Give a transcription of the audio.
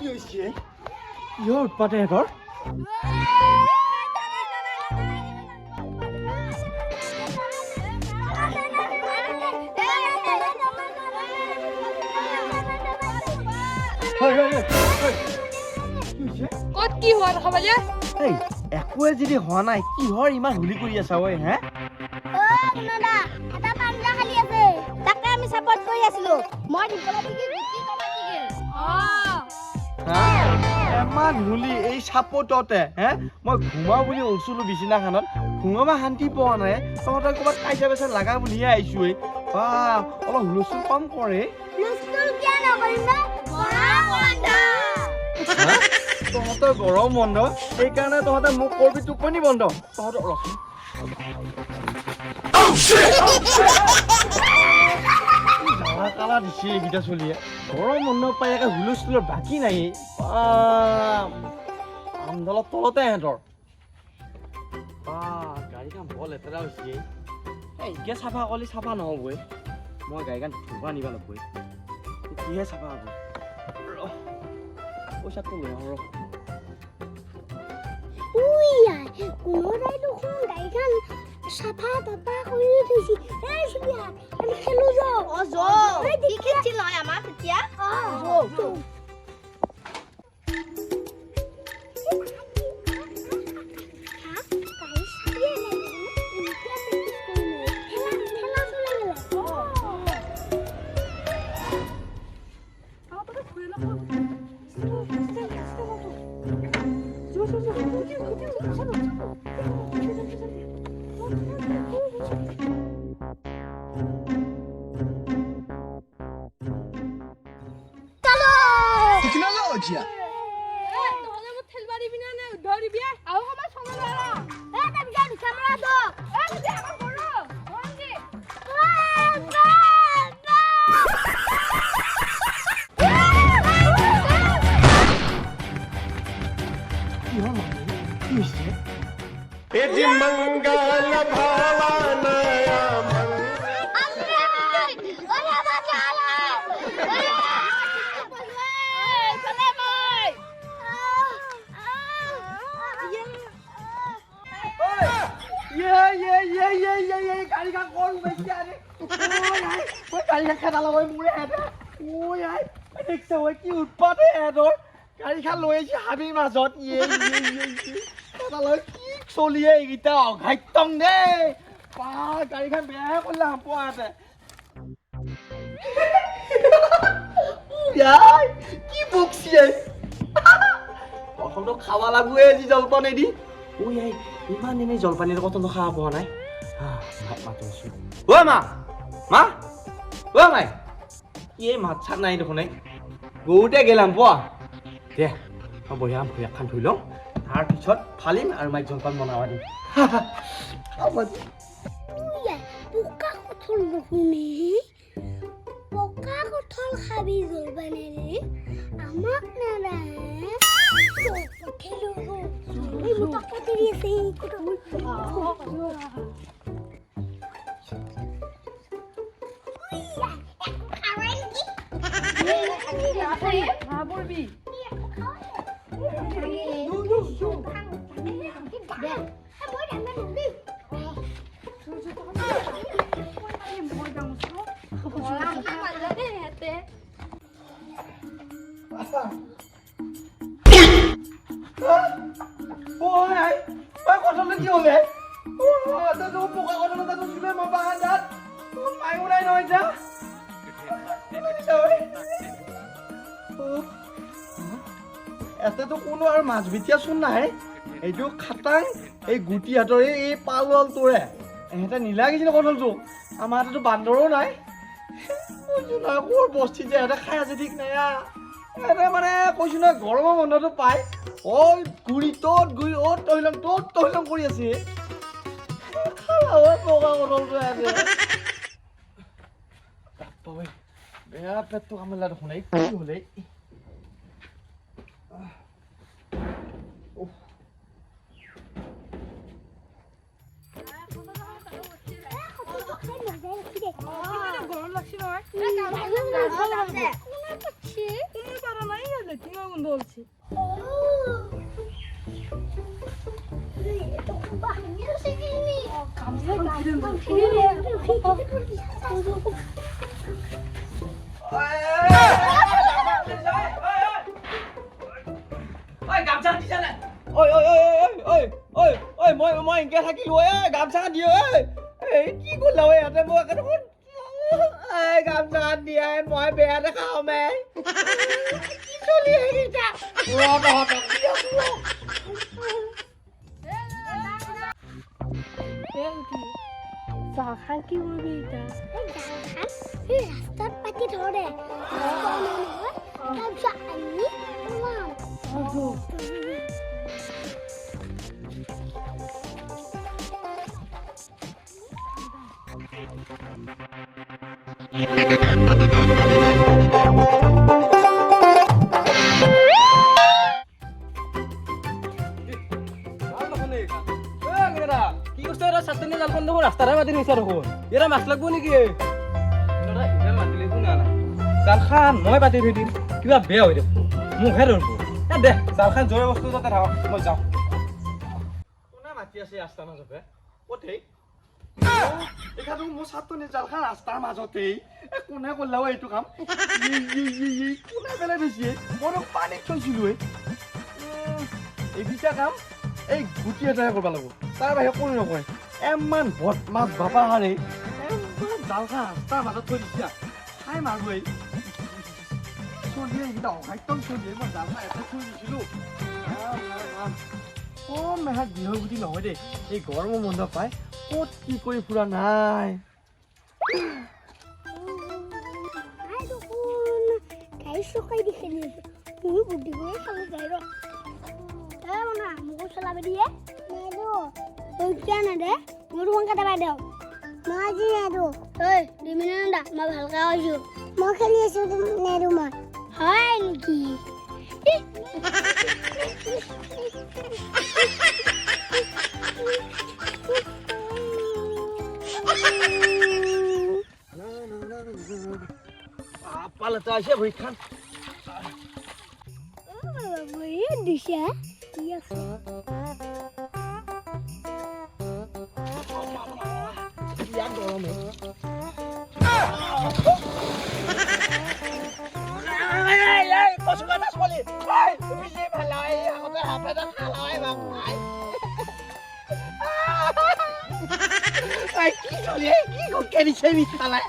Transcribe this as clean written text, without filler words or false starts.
কি হৈছে কিহৰ উৎপাতে এঘৰ ক'ত কি হোৱা দেখা পালে এই একোৱে যদি হোৱা নাই কিহৰ ইমান হুলি কৰি আছা ঐ হে তাকে আমি সাপোৰ্ট কৰি আছিলো মই এমান হুলি এই চাপোৰ্টতে হে মই ঘুমাও বুলি ওলছিলো বিছনাখনত ঘুমাবা শান্তি পোৱা নাই তহঁতৰ ক'ৰবাত কাইজা বেচা লাগা বুলিহে আহিছো এই বা অলপ হুলস্থুল কম কৰে তহঁতৰ গৰম বন্ধ সেইকাৰণে তহঁতে মোক কৰবি টোপনি বন্ধ তহঁতৰ ৰচোন কালা দিছে এইকেইটা চলিয়ে গৰম বন্ধ পাই একে হুলস্থুলৰ বাকী নাই আমডালৰ তলতে সিহঁতৰ গাড়ীখন বৰ লেতেৰা হৈছে এতিয়া চাফা কৰিলে চাফা নহ'বই মই গাড়ীখন ধুবা নিব লাগবই কিহে চাফা হ'ব পইচাটো লৈ আহোঁ সাফা তাপা কৰি থৈছি এই সুবিয়া আমি খেলো যাও কি খেলছিল নহয় আমাৰ তেতিয়া Tecnologia! নহ'লে মোক ঠেল মাৰিবি না নে ধৰিবি আৰু সময় সময় মাৰা তাৰপিছত কেমেৰা দো এতিয়া আমাৰ ঘৰৰ ভন্টি এজি মঙ্গল ভাবানয়া গাড়ীখন কল বেছি আৰে ওই গাড়ীখন খেদা লগাই মোৰে হেঁতে ওই আই দেখছ ওই কি উৎপাত হেঁতৰ গাড়ীখন লৈ আহিছে হাবিৰ মাজত কি চলিয়ে এইকেইটা অঘাইটং দেই পা গাড়ীখন বেয়াহে কৰিলে পোৱাতে কি বকছিয়ে প্ৰথমটো খাব লাগবে যি জলপান এদি ওই আই ইমান দিনে জলপানেৰ কথা তো খাওয়া পোৱা নাই ও মা মা ও মাই কি মাত চাত নাই দেখোন গৰুতে গেলাম পোৱা দে মই বঢ়িয়া ভূঞাখন ধুই লওঁ তাৰপিছত ফালিম আৰু মাইক জলপান বনাব দিম পোকা কঠল নুশুনে পোকা কঠল খাবি জলপানেৰে আমাক নালাগে কথাটো কি হ'লে পোকা কথাটো চুলে মই বাগানত মায়ো নাই নহয় এতিয়া এতেতো কোনো আৰু মাছ বিতিয়া চোন নাই এইটো খাটাং এই গুটি হাতৰ এই পালল তোৰে এহেঁতে নিলাগিছিলে কঠলটো আমাৰ হাততো বান্দৰো নাই ক'ৰ বস্তি যে এহেঁতে খাই আছে ঠিক নাই এহেঁতে মানে কৈছো নহয় গৰমৰ বন্ধটো পাই গুৰি তত গুৰি তহিলং কৰি আছে পকা কঠলটো আছে বেয়া পেটটো কামিলা দেখোন এই কি হ'লে গৰম লাগছি নহয় লেট্ৰিনৰ গোন্ধ ওলছে মই এনেকে থাকিলো গামছা দিও কি কৰিলা ইয়াতে মই গামছা দিয়া মই বেয়া দেখাও মেই কি চলি আহিছা চাহ খাই কি কৰিবি এতিয়া ৰাস্তাত পাতি ধৰে তাৰপিছত আমি ৰাস্তাৰে মাতি নিছা দেখোন এৰা মাছ লাগব নেকি জাল খান মই পাতি থৈ দিম কিবা বেয়া হৈ দেখোন মুখহে ধৰব দে জাল খান জোৰে বস্তু তাতে থাকক মই যাওঁ কোনে মাতি আছে ৰাস্তাৰ মাজতে ক'তেই এখাটো মোৰ ছাত্ৰনী জালখান ৰাস্তাৰ মাজতেই কোনে কৰিলাও এইটো কাম কোনে পেলাই থৈছে মই পানীত থৈছিলো এই বিচা কাম এই গুটি এটাহে কৰিব লাগিব তাৰ বাহিৰে কোনো নকৰে এমান বদমাছ বাবা হাৰে জালখান ৰাস্তাৰ মাজত থৈ দিছা খাই মাৰো এই চলিয়ে এইকেইটা অসাধ্য চলিয়ে মই জালখান এটা থৈ দিছিলো মেহাত বিহু গুটি নহয় দেই এই গৰমৰ বন্ধ পাই ক'ত কি কৰি ফুৰা নাই চকাই দি খেলি আছে মোৰ বুদ্ধি কৰি খালো যাই ৰ মোকো চলাব দিয়ে নেদে মোৰ কাটা পাই দিয়ক মই আজি নেদো ঐ 2 মিনিট দা মই ভালকে কৈছো মই খেলি আছো নেদো মই হয় নেকি পালটা আছে ভৰিখন দিছে ইয়াত গৰমে কি চলি কি কেৰি চেৰি খালাই